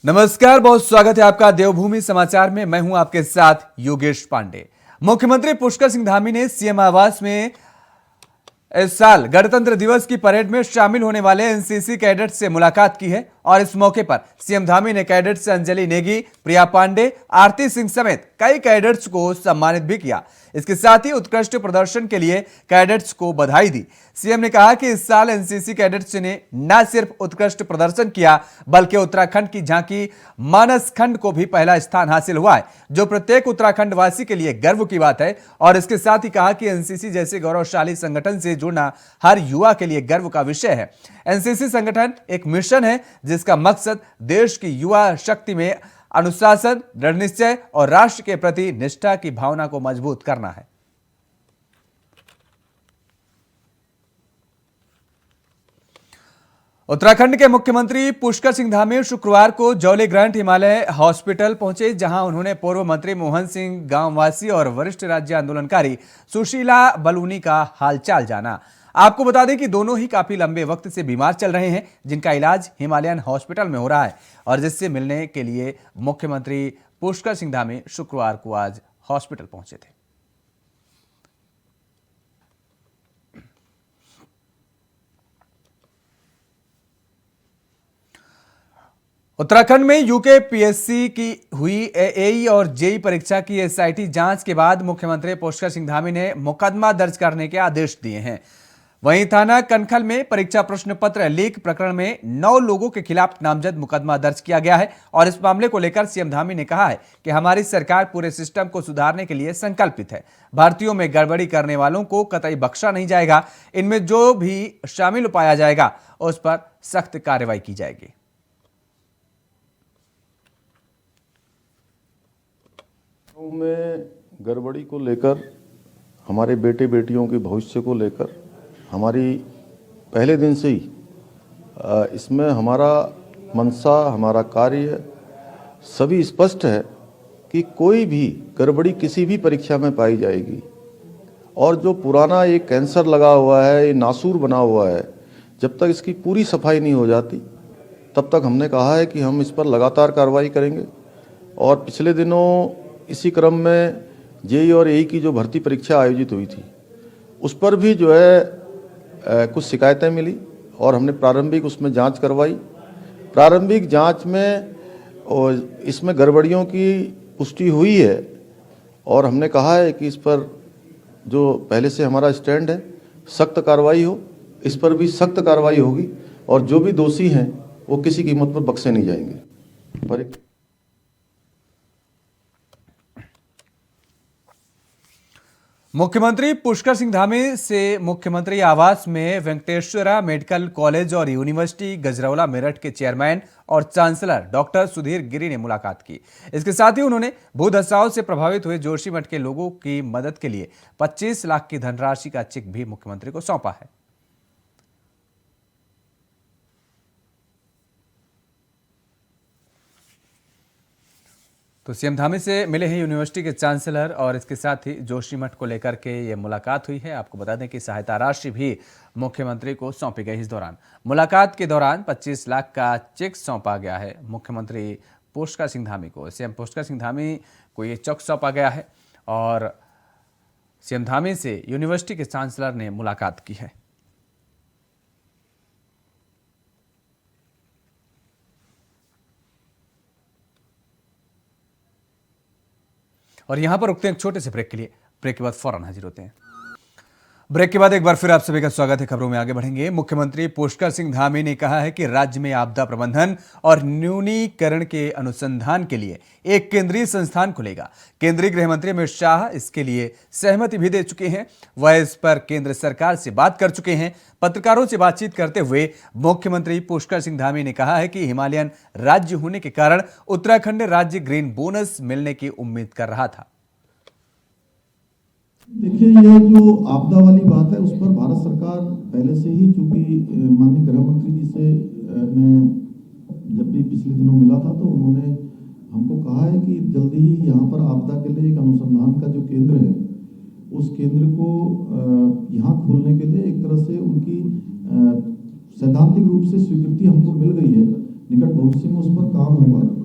नमस्कार, बहुत स्वागत है आपका देवभूमि समाचार में। मैं हूं आपके साथ योगेश पांडे। मुख्यमंत्री पुष्कर सिंह धामी ने सीएम आवास में इस साल गणतंत्र दिवस की परेड में शामिल होने वाले एनसीसी कैडेट से मुलाकात की है और इस मौके पर सीएम धामी ने कैडेट से अंजलि नेगी, प्रिया पांडे, आरती सिंह समेत कई कैडेट्स को सम्मानित भी किया। इसके साथ ही उत्कृष्ट प्रदर्शन के लिए कैडेट्स को बधाई दी। सीएम ने कहा कि इस साल एनसीसी कैडेट्स ने न सिर्फ उत्कृष्ट प्रदर्शन किया बल्कि उत्तराखंड की झांकी मानस खंड को भी पहला स्थान हासिल हुआ है, जो प्रत्येक उत्तराखंड वासी के लिए गर्व की बात है। और इसके साथ ही कहा कि एनसीसी जैसे गौरवशाली संगठन से जुड़ना हर युवा के लिए गर्व का विषय है। एनसीसी संगठन एक मिशन है जिसका मकसद देश की युवा शक्ति में अनुशासन, दृढ़ निश्चय और राष्ट्र के प्रति निष्ठा की भावना को मजबूत करना है। उत्तराखंड के मुख्यमंत्री पुष्कर सिंह धामी शुक्रवार को जौली ग्रांट हिमालय हॉस्पिटल पहुंचे, जहां उन्होंने पूर्व मंत्री मोहन सिंह गांववासी और वरिष्ठ राज्य आंदोलनकारी सुशीला बलूनी का हालचाल जाना। आपको बता दें कि दोनों ही काफी लंबे वक्त से बीमार चल रहे हैं, जिनका इलाज हिमालयन हॉस्पिटल में हो रहा है और जिससे मिलने के लिए मुख्यमंत्री पुष्कर सिंह धामी शुक्रवार को आज हॉस्पिटल पहुंचे थे। उत्तराखंड में यूकेपीएससी की हुई एई और जेई परीक्षा की एसआईटी जांच के बाद मुख्यमंत्री पुष्कर सिंह धामी ने मुकदमा दर्ज करने के आदेश दिए हैं। वहीं थाना कनखल में परीक्षा प्रश्न पत्र लीक प्रकरण में 9 लोगों के खिलाफ नामजद मुकदमा दर्ज किया गया है और इस मामले को लेकर सीएम धामी ने कहा है कि हमारी सरकार पूरे सिस्टम को सुधारने के लिए संकल्पित है। भर्तियों में गड़बड़ी करने वालों को कतई बख्शा नहीं जाएगा। इनमें जो भी शामिल पाया जाएगा उस पर सख्त कार्रवाई की जाएगी। में गड़बड़ी को लेकर, हमारे बेटे बेटियों के भविष्य को लेकर हमारी पहले दिन से ही इसमें हमारा मंशा, हमारा कार्य सभी स्पष्ट है कि कोई भी गड़बड़ी किसी भी परीक्षा में पाई जाएगी और जो पुराना ये कैंसर लगा हुआ है, ये नासूर बना हुआ है, जब तक इसकी पूरी सफाई नहीं हो जाती तब तक हमने कहा है कि हम इस पर लगातार कार्रवाई करेंगे। और पिछले दिनों इसी क्रम में जेई और एई की जो भर्ती परीक्षा आयोजित हुई थी उस पर भी जो है कुछ शिकायतें मिली और हमने प्रारंभिक उसमें जांच करवाई। प्रारंभिक जांच में और इसमें गड़बड़ियों की पुष्टि हुई है और हमने कहा है कि इस पर जो पहले से हमारा स्टैंड है, सख्त कार्रवाई हो, इस पर भी सख्त कार्रवाई होगी और जो भी दोषी हैं वो किसी कीमत पर बख्शे नहीं जाएंगे। मुख्यमंत्री पुष्कर सिंह धामी से मुख्यमंत्री आवास में वेंकटेश्वरा मेडिकल कॉलेज और यूनिवर्सिटी गजरौला मेरठ के चेयरमैन और चांसलर डॉक्टर सुधीर गिरी ने मुलाकात की। इसके साथ ही उन्होंने भूधसाव से प्रभावित हुए जोशीमठ के लोगों की मदद के लिए 25 लाख की धनराशि का चेक भी मुख्यमंत्री को सौंपा है। तो सीएम धामी से मिले हैं यूनिवर्सिटी के चांसलर और इसके साथ ही जोशीमठ को लेकर के ये मुलाकात हुई है। आपको बता दें कि सहायता राशि भी मुख्यमंत्री को सौंपी गई। इस दौरान मुलाकात के दौरान 25 लाख का चेक सौंपा गया है मुख्यमंत्री पुष्कर सिंह धामी को। सीएम पुष्कर सिंह धामी को ये चेक सौंपा गया है और सीएम धामी से यूनिवर्सिटी के चांसलर ने मुलाकात की है। और यहां पर रुकते हैं एक छोटे से ब्रेक के लिए। ब्रेक के बाद फौरन हाजिर होते हैं। ब्रेक के बाद एक बार फिर आप सभी का स्वागत है। खबरों में आगे बढ़ेंगे। मुख्यमंत्री पुष्कर सिंह धामी ने कहा है कि राज्य में आपदा प्रबंधन और न्यूनीकरण के अनुसंधान के लिए एक केंद्रीय संस्थान खुलेगा। केंद्रीय गृह मंत्री अमित शाह इसके लिए सहमति भी दे चुके हैं। वह इस पर केंद्र सरकार से बात कर चुके हैं। पत्रकारों से बातचीत करते हुए मुख्यमंत्री पुष्कर सिंह धामी ने कहा है कि हिमालयन राज्य होने के कारण उत्तराखंड राज्य ग्रीन बोनस मिलने की उम्मीद कर रहा था। देखिए, ये जो आपदा वाली बात है उस पर भारत सरकार पहले से ही, चूंकि माननीय गृह मंत्री जी से मैं जब भी पिछले दिनों मिला था तो उन्होंने हमको कहा है कि जल्दी ही यहाँ पर आपदा के लिए एक अनुसंधान का जो केंद्र है उस केंद्र को यहाँ खोलने के लिए एक तरह से उनकी सैद्धांतिक रूप से स्वीकृति हमको मिल गई है निकट भविष्य में उस पर काम होगा।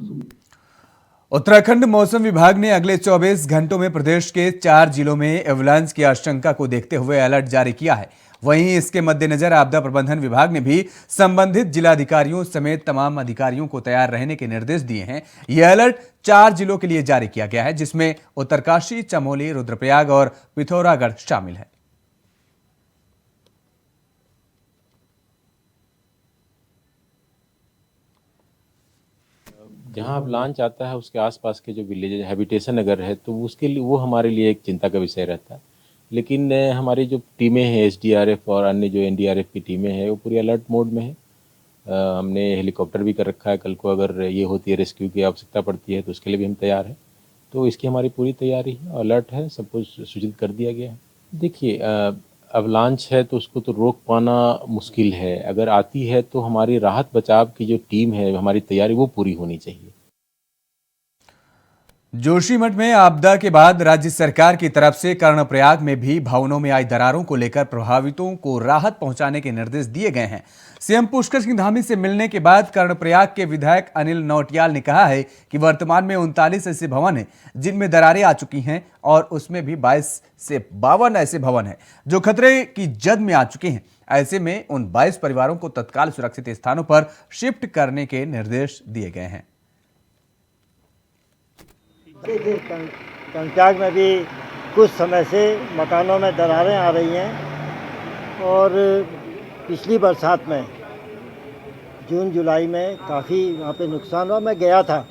उत्तराखंड मौसम विभाग ने अगले 24 घंटों में प्रदेश के 4 जिलों में एवलांच की आशंका को देखते हुए अलर्ट जारी किया है। वहीं इसके मद्देनजर आपदा प्रबंधन विभाग ने भी संबंधित जिलाधिकारियों समेत तमाम अधिकारियों को तैयार रहने के निर्देश दिए हैं। यह अलर्ट 4 जिलों के लिए जारी किया गया है, जिसमें उत्तरकाशी, चमोली, रुद्रप्रयाग और पिथौरागढ़ शामिल है। जहाँ अब लॉन्च आता है उसके आसपास के जो विलेज हैबिटेशन अगर है तो उसके लिए वो हमारे लिए एक चिंता का विषय रहता है। लेकिन हमारी जो टीमें हैं एसडीआरएफ और अन्य जो एनडीआरएफ की टीमें हैं वो पूरी अलर्ट मोड में है। हमने हेलीकॉप्टर भी कर रखा है, कल को अगर ये होती है रेस्क्यू की आवश्यकता पड़ती है तो उसके लिए भी हम तैयार हैं। तो इसकी हमारी पूरी तैयारी है, अलर्ट है, सब कुछ सूचित कर दिया गया है। देखिए अब लॉन्च है तो उसको तो रोक पाना मुश्किल है। अगर आती है तो हमारी राहत बचाव की जो टीम है, हमारी तैयारी वो पूरी होनी चाहिए। जोशीमठ में आपदा के बाद राज्य सरकार की तरफ से कर्णप्रयाग में भी भवनों में आई दरारों को लेकर प्रभावितों को राहत पहुंचाने के निर्देश दिए गए हैं। सीएम पुष्कर सिंह धामी से मिलने के बाद कर्णप्रयाग के विधायक अनिल नौटियाल ने कहा है कि वर्तमान में 39 ऐसे भवन हैं जिनमें दरारें आ चुकी हैं और उसमें भी 22 से 52 ऐसे भवन हैं जो खतरे की जद में आ चुके हैं। ऐसे में उन 22 परिवारों को तत्काल सुरक्षित स्थानों पर शिफ्ट करने के निर्देश दिए गए हैं। कर्णप्रयाग में भी कुछ समय से मकानों में दरारें आ रही हैं और पिछली बरसात में जून जुलाई में काफ़ी वहाँ पे नुकसान हुआ। मैं गया था,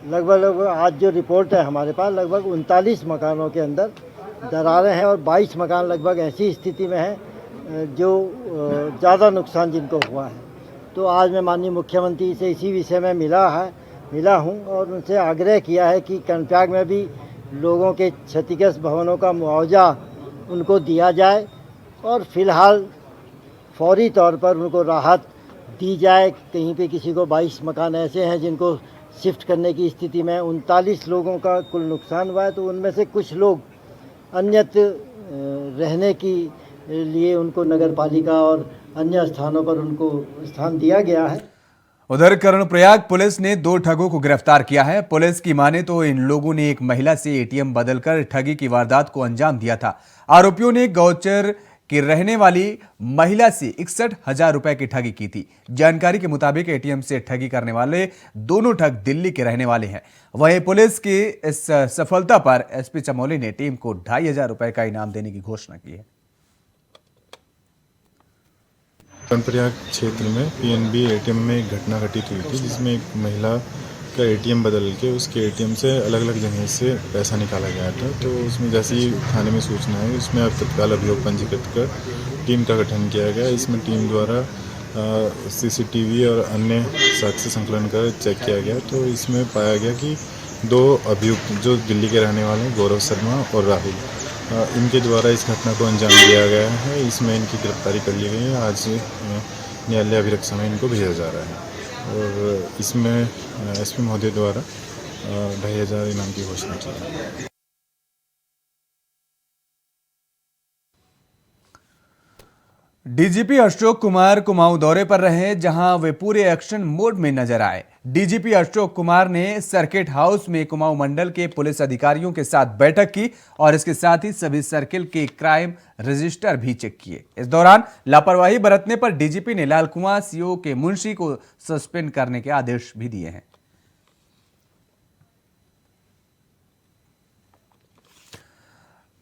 लगभग आज जो रिपोर्ट है हमारे पास लगभग 39 मकानों के अंदर दरारें हैं और 22 मकान लगभग ऐसी स्थिति में हैं जो ज़्यादा नुकसान जिनको हुआ है। तो आज मैं माननीय मुख्यमंत्री से इसी विषय में मिला हूं और उनसे आग्रह किया है कि कर्णप्रयाग में भी लोगों के क्षतिग्रस्त भवनों का मुआवजा उनको दिया जाए और फिलहाल फौरी तौर पर उनको राहत दी जाए। कहीं पे किसी को 22 मकान ऐसे हैं जिनको शिफ्ट करने की स्थिति में 39 लोगों का कुल नुकसान हुआ है, तो उनमें से कुछ लोग अन्यत्र रहने की लिए उनको नगर पालिका और अन्य स्थानों पर उनको स्थान दिया गया है। उधर कर्णप्रयाग पुलिस ने 2 ठगों को गिरफ्तार किया है। पुलिस की माने तो इन लोगों ने एक महिला से एटीएम बदलकर ठगी की वारदात को अंजाम दिया था। आरोपियों ने गौचर की रहने वाली महिला से 61,000 रुपए की ठगी की थी। जानकारी के मुताबिक एटीएम से ठगी करने वाले दोनों ठग दिल्ली के रहने वाले हैं। वहीं पुलिस की इस सफलता पर एसपी चमोली ने टीम को 2,500 रुपए का इनाम देने की घोषणा की है। कर्णप्रयाग क्षेत्र में पीएनबी एटीएम में एक घटना घटित हुई थी जिसमें एक महिला का एटीएम बदल के उसके एटीएम से अलग अलग जगह से पैसा निकाला गया था। तो उसमें जैसे ही थाने में सूचना है उसमें अब तत्काल अभियोग पंजीकृत कर टीम का गठन किया गया। इसमें टीम द्वारा सीसीटीवी और अन्य साक्ष्य संकलन कर चेक किया गया। तो इसमें पाया गया कि 2 अभियुक्त जो दिल्ली के रहने वाले हैं, गौरव शर्मा और राहुल, इनके द्वारा इस घटना को अंजाम दिया गया है। इसमें इनकी गिरफ्तारी कर ली गई है। आज न्यायालय अभिरक्षा में इनको भेजा जा रहा है और इसमें एसपी महोदय द्वारा 2,500 इनाम की घोषणा की है। डीजीपी अशोक कुमार कुमाऊं दौरे पर रहे, जहां वे पूरे एक्शन मोड में नजर आए। डीजीपी अशोक कुमार ने सर्किट हाउस में कुमाऊं मंडल के पुलिस अधिकारियों के साथ बैठक की और इसके साथ ही सभी सर्किल के क्राइम रजिस्टर भी चेक किए। इस दौरान लापरवाही बरतने पर डीजीपी ने लालकुआं सीओ के मुंशी को सस्पेंड करने के आदेश भी दिए हैं।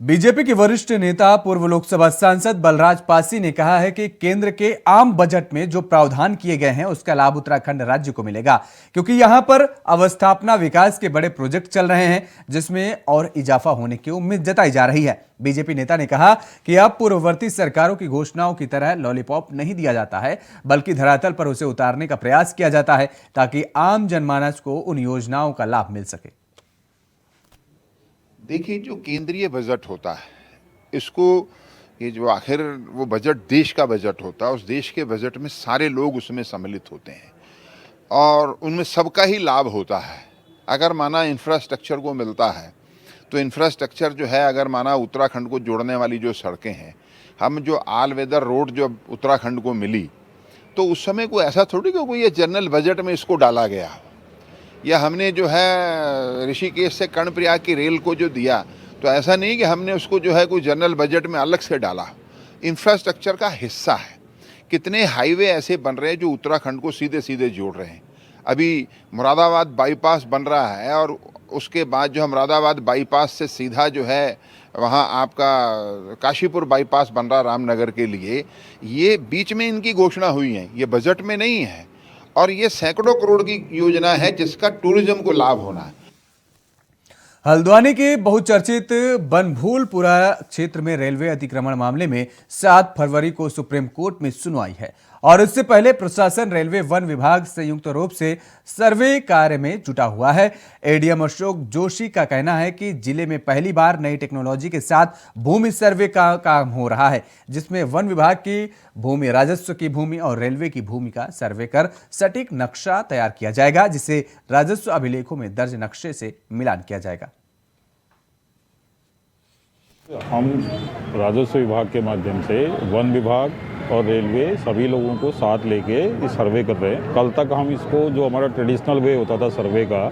बीजेपी के वरिष्ठ नेता पूर्व लोकसभा सांसद बलराज पासी ने कहा है कि केंद्र के आम बजट में जो प्रावधान किए गए हैं उसका लाभ उत्तराखंड राज्य को मिलेगा, क्योंकि यहां पर अवस्थापना विकास के बड़े प्रोजेक्ट चल रहे हैं जिसमें और इजाफा होने की उम्मीद जताई जा रही है। बीजेपी नेता ने कहा कि अब पूर्ववर्ती सरकारों की घोषणाओं की तरह लॉलीपॉप नहीं दिया जाता है, बल्कि धरातल पर उसे उतारने का प्रयास किया जाता है ताकि आम जनमानस को उन योजनाओं का लाभ मिल सके। देखिए, जो केंद्रीय बजट होता है, इसको ये जो आखिर वो बजट देश का बजट होता है, उस देश के बजट में सारे लोग उसमें सम्मिलित होते हैं और उनमें सबका ही लाभ होता है। अगर माना इंफ्रास्ट्रक्चर को मिलता है तो इंफ्रास्ट्रक्चर जो है, अगर माना उत्तराखंड को जोड़ने वाली जो सड़कें हैं, हम जो ऑल वेदर रोड जो उत्तराखंड को मिली तो उस समय कोई ऐसा थोड़ी कि कोई ये जनरल बजट में इसको डाला गया, या हमने जो है ऋषिकेश से कर्णप्रयाग की रेल को जो दिया, तो ऐसा नहीं कि हमने उसको जो है कोई जनरल बजट में अलग से डाला। इंफ्रास्ट्रक्चर का हिस्सा है। कितने हाईवे ऐसे बन रहे हैं जो उत्तराखंड को सीधे सीधे जोड़ रहे हैं। अभी मुरादाबाद बाईपास बन रहा है, और उसके बाद जो है मुरादाबाद बाईपास से सीधा जो है वहाँ आपका काशीपुर बाईपास बन रहा रामनगर के लिए। ये बीच में इनकी घोषणा हुई है, ये बजट में नहीं है, और ये सैकड़ों करोड़ की योजना है जिसका टूरिज्म को लाभ होना है। हल्द्वानी के बहुचर्चित बनभूलपुरा क्षेत्र में रेलवे अतिक्रमण मामले में 7 फरवरी को सुप्रीम कोर्ट में सुनवाई है, और इससे पहले प्रशासन, रेलवे, वन विभाग संयुक्त रूप से सर्वे कार्य में जुटा हुआ है। एडीएम अशोक जोशी का कहना है कि जिले में पहली बार नई टेक्नोलॉजी के साथ भूमि सर्वे का काम हो रहा है, जिसमें वन विभाग की भूमि, राजस्व की भूमि और रेलवे की भूमि का सर्वे कर सटीक नक्शा तैयार किया जाएगा, जिसे राजस्व अभिलेखों में दर्ज नक्शे से मिलान किया जाएगा। हम राजस्व विभाग के माध्यम से वन विभाग और रेलवे सभी लोगों को साथ लेके इस सर्वे कर रहे हैं। कल तक हम इसको जो हमारा ट्रेडिशनल वे होता था सर्वे का,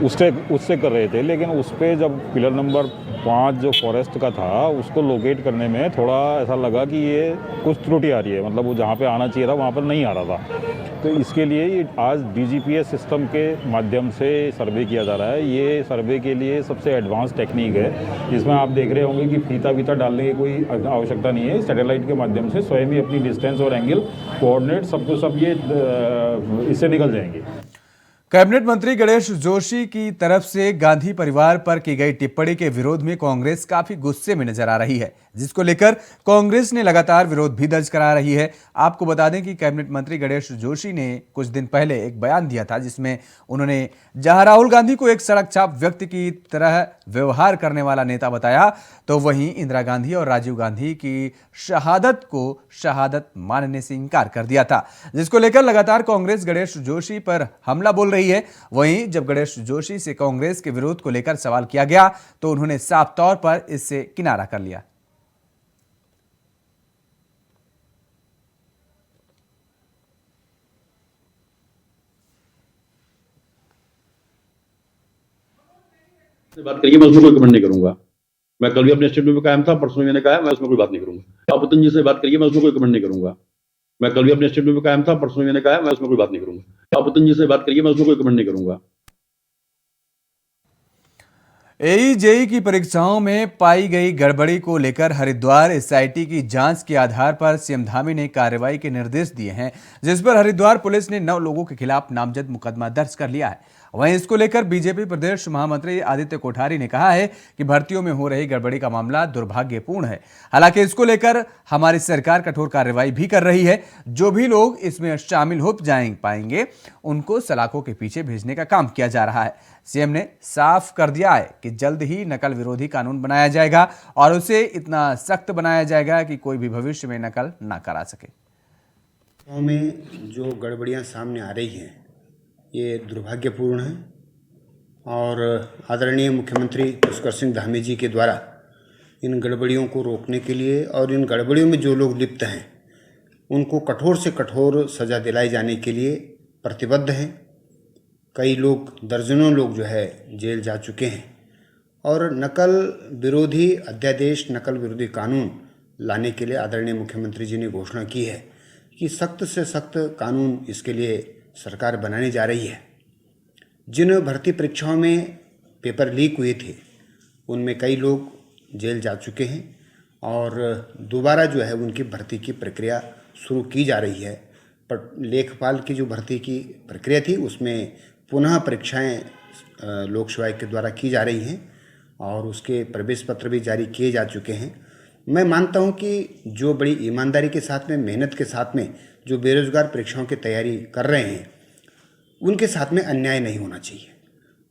उससे कर रहे थे, लेकिन उस पर जब पिलर नंबर 5 जो फॉरेस्ट का था उसको लोकेट करने में थोड़ा ऐसा लगा कि ये कुछ त्रुटि आ रही है, मतलब वो जहाँ पे आना चाहिए था वहाँ पर नहीं आ रहा था। तो इसके लिए आज डीजीपीएस सिस्टम के माध्यम से सर्वे किया जा रहा है। ये सर्वे के लिए सबसे एडवांस टेक्निक है, जिसमें आप देख रहे होंगे कि फीता वीता डालने की कोई आवश्यकता नहीं है। सैटेलाइट के माध्यम से स्वयं ही अपनी डिस्टेंस और एंगल कोऑर्डिनेट सब ये इससे निकल जाएंगे। कैबिनेट मंत्री गणेश जोशी की तरफ से गांधी परिवार पर की गई टिप्पणी के विरोध में कांग्रेस काफी गुस्से में नजर आ रही है, जिसको लेकर कांग्रेस ने लगातार विरोध भी दर्ज करा रही है। आपको बता दें कि कैबिनेट मंत्री गणेश जोशी ने कुछ दिन पहले एक बयान दिया था, जिसमें उन्होंने जहां राहुल गांधी को एक सड़क छाप व्यक्ति की तरह व्यवहार करने वाला नेता बताया, तो वहीं इंदिरा गांधी और राजीव गांधी की शहादत को शहादत मानने से इनकार कर दिया था, जिसको लेकर लगातार कांग्रेस गणेश जोशी पर हमला बोल रही है। वहीं जब गणेश जोशी से कांग्रेस के विरोध को लेकर सवाल किया गया, तो उन्होंने साफ तौर पर इससे किनारा कर लिया। बात करिए, मैं उसमें कोई कमेंट नहीं करूंगा। मैं कल भी अपने स्टेटमेंट में कायम था, परसों मैंने कहा मैं उसमें कोई बात नहीं करूंगा। पुतन जी से बात करिए, मैं उसमें कोई कमेंट नहीं करूंगा। मैं कल भी अपने स्टेटमेंट में कायम था, परसों मैंने कहा मैं उसमें कोई बात नहीं करूंगा। पुतन जी से बात करिए, मैं उसमें कोई कमेंट नहीं करूंगा। एईजेई की परीक्षाओं में पाई गई गड़बड़ी को लेकर हरिद्वार एसआईटी की जांच के आधार पर सीएम धामी ने कार्रवाई के निर्देश दिए हैं, जिस पर हरिद्वार पुलिस ने 9 लोगों के खिलाफ नामजद मुकदमा दर्ज कर लिया है। वहीं इसको लेकर बीजेपी प्रदेश महामंत्री आदित्य कोठारी ने कहा है कि भर्तियों में हो रही गड़बड़ी का मामला दुर्भाग्यपूर्ण है। हालांकि इसको लेकर हमारी सरकार कठोर कार्रवाई भी कर रही है। जो भी लोग इसमें शामिल हो पाएंगे उनको सलाखों के पीछे भेजने का काम किया जा रहा है। सीएम ने साफ कर दिया है कि जल्द ही नकल विरोधी कानून बनाया जाएगा और उसे इतना सख्त बनाया जाएगा कि कोई भी भविष्य में नकल ना करा सके। में जो गड़बड़ियां सामने आ रही हैं ये दुर्भाग्यपूर्ण है, और आदरणीय मुख्यमंत्री पुष्कर सिंह धामी जी के द्वारा इन गड़बड़ियों को रोकने के लिए और इन गड़बड़ियों में जो लोग लिप्त हैं उनको कठोर से कठोर सज़ा दिलाई जाने के लिए प्रतिबद्ध हैं। कई लोग, दर्जनों लोग जो है जेल जा चुके हैं, और नकल विरोधी अध्यादेश, नकल विरोधी कानून लाने के लिए आदरणीय मुख्यमंत्री जी ने घोषणा की है कि सख्त से सख्त कानून इसके लिए सरकार बनाने जा रही है। जिन भर्ती परीक्षाओं में पेपर लीक हुए थे उनमें कई लोग जेल जा चुके हैं, और दोबारा जो है उनकी भर्ती की प्रक्रिया शुरू की जा रही है। पर लेखपाल की जो भर्ती की प्रक्रिया थी उसमें पुनः परीक्षाएं लोक सेवा आयोग के द्वारा की जा रही हैं, और उसके प्रवेश पत्र भी जारी किए जा चुके हैं। मैं मानता हूं कि जो बड़ी ईमानदारी के साथ में, मेहनत के साथ में जो बेरोजगार परीक्षाओं की तैयारी कर रहे हैं उनके साथ में अन्याय नहीं होना चाहिए।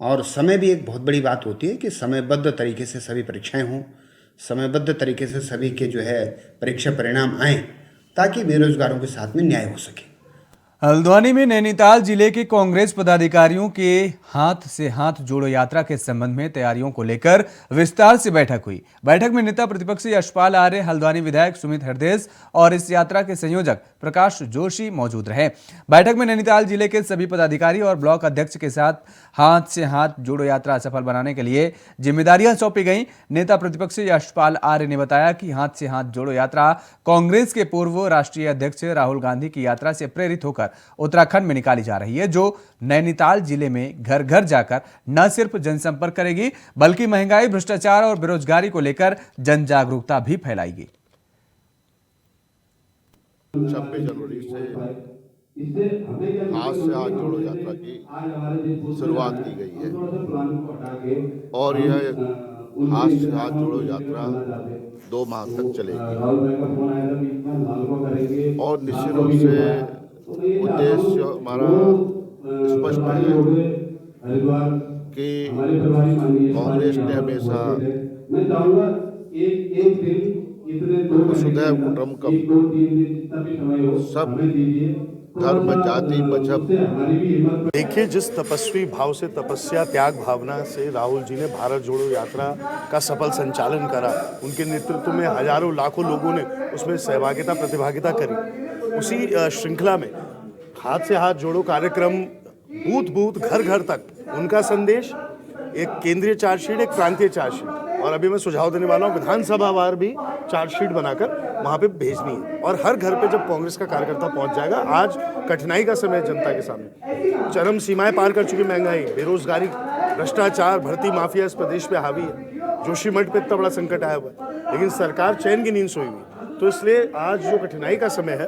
और समय भी एक बहुत बड़ी बात होती है कि समयबद्ध तरीके से सभी परीक्षाएं हों, समयबद्ध तरीके से सभी के जो है परीक्षा परिणाम आएँ, ताकि बेरोजगारों के साथ में न्याय हो सके। हल्द्वानी में नैनीताल जिले के कांग्रेस पदाधिकारियों के हाथ से हाथ जोड़ो यात्रा के संबंध में तैयारियों को लेकर विस्तार से बैठक हुई। बैठक में नेता प्रतिपक्ष यशपाल आर्य, हल्द्वानी विधायक सुमित हरदेस और इस यात्रा के संयोजक प्रकाश जोशी मौजूद रहे। बैठक में नैनीताल जिले के सभी पदाधिकारी और ब्लॉक अध्यक्ष के साथ हाथ से हाथ जोड़ो यात्रा सफल बनाने के लिए जिम्मेदारियां सौंपी गईं। नेता प्रतिपक्ष यशपाल आर्य ने बताया कि हाथ से हाथ जोड़ो यात्रा कांग्रेस के पूर्व राष्ट्रीय अध्यक्ष राहुल गांधी की यात्रा से प्रेरित होकर उत्तराखंड में निकाली जा रही है, जो नैनीताल जिले में घर घर जाकर न सिर्फ जनसंपर्क करेगी बल्कि महंगाई, भ्रष्टाचार और बेरोजगारी को लेकर जन जागरूकता भी फैलाएगी। 26 जनवरी से हाथ से हाथ जोड़ो यात्रा की शुरुआत की गई है और यह हाथ से हाथ जोड़ो यात्रा 2 माह तक चलेगी और निश्चित रूप से उद्देश्य हमारा स्पष्ट है कि कांग्रेस ने हमेशा वसुधैव कुटुंबकम, सब धर्म जाति मजहब। देखिए, जिस तपस्वी भाव से, तपस्या त्याग भावना से राहुल जी ने भारत जोड़ो यात्रा का सफल संचालन करा, उनके नेतृत्व में हजारों लाखों लोगों ने उसमें सहभागिता प्रतिभागिता करी। उसी श्रृंखला में हाथ से हाथ जोड़ो कार्यक्रम बूथ बूथ घर घर तक उनका संदेश, एक केंद्रीय चार्जशीट, एक प्रांतीय चार्जशीट, और अभी मैं सुझाव देने वाला हूँ विधानसभा वार भी चार्जशीट बनाकर वहाँ पे भेजनी है और हर घर पे जब कांग्रेस का कार्यकर्ता पहुँच जाएगा। आज कठिनाई का समय जनता के सामने, चरम सीमाएं पार कर चुकी महंगाई, बेरोजगारी, भ्रष्टाचार, भर्ती माफिया इस प्रदेश पे हावी है, जोशीमठ पे इतना बड़ा संकट आया हुआ है, लेकिन सरकार चैन की नींद सोई हुई। तो इसलिए आज जो कठिनाई का समय है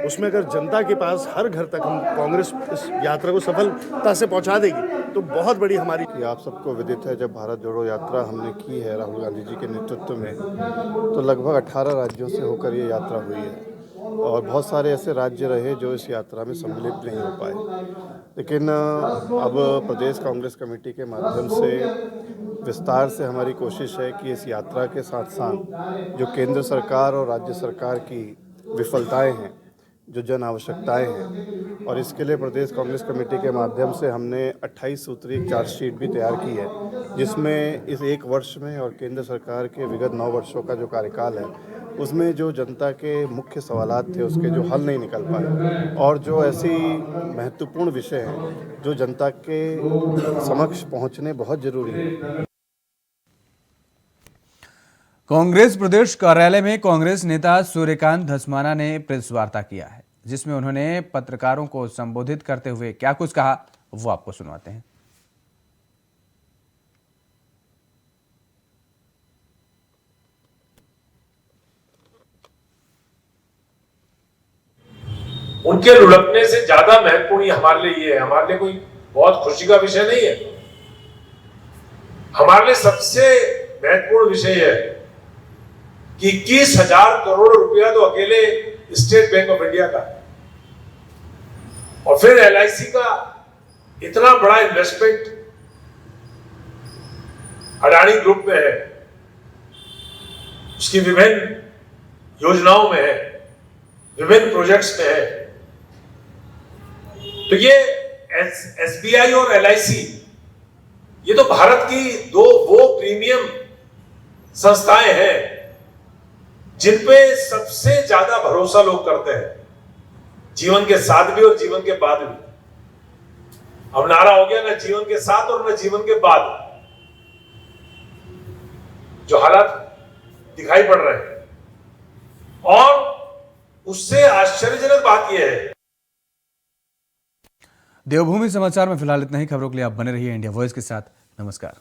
उसमें अगर जनता के पास हर घर तक हम कांग्रेस इस यात्रा को सफलता से पहुंचा देगी तो बहुत बड़ी हमारी। आप सबको विदित है, जब भारत जोड़ो यात्रा हमने की है राहुल गांधी जी के नेतृत्व में, तो लगभग 18 राज्यों से होकर ये यात्रा हुई है और बहुत सारे ऐसे राज्य रहे जो इस यात्रा में सम्मिलित नहीं हो पाए। लेकिन अब प्रदेश कांग्रेस कमेटी के माध्यम से विस्तार से हमारी कोशिश है कि इस यात्रा के साथ साथ जो केंद्र सरकार और राज्य सरकार की विफलताएं हैं, जो जन आवश्यकताएं हैं, और इसके लिए प्रदेश कांग्रेस कमेटी के माध्यम से हमने 28 सूत्री चार्जशीट भी तैयार की है, जिसमें इस 1 वर्ष में और केंद्र सरकार के विगत 9 वर्षों का जो कार्यकाल है उसमें जो जनता के मुख्य सवालात थे उसके जो हल नहीं निकल पाए और जो ऐसी महत्वपूर्ण विषय हैं जो जनता के समक्ष पहुंचने बहुत जरूरी है। कांग्रेस प्रदेश कार्यालय में कांग्रेस नेता सूर्यकांत धस्माना ने प्रेस वार्ता किया है, जिसमें उन्होंने पत्रकारों को संबोधित करते हुए क्या कुछ कहा वो आपको सुनवाते हैं। उनके लुढ़कने से ज्यादा महत्वपूर्ण हमारे लिए ये है, हमारे लिए कोई बहुत खुशी का विषय नहीं है। हमारे लिए सबसे महत्वपूर्ण विषय है कि 21,000 करोड़ रुपया तो अकेले स्टेट बैंक ऑफ इंडिया का, और फिर LIC का इतना बड़ा इन्वेस्टमेंट अडानी ग्रुप में है, उसकी विभिन्न योजनाओं में है, विभिन्न प्रोजेक्ट्स में है। तो ये SBI और LIC ये तो भारत की वो प्रीमियम संस्थाएं हैं जिन पे सबसे ज्यादा भरोसा लोग करते हैं, जीवन के साथ भी और जीवन के बाद भी। अब नारा हो गया ना जीवन के साथ और ना जीवन के बाद, जो हालात दिखाई पड़ रहे हैं। और उससे आश्चर्यजनक बात यह है। देवभूमि समाचार में फिलहाल इतना ही। खबरों के लिए आप बने रहिए इंडिया वॉइस के साथ। नमस्कार।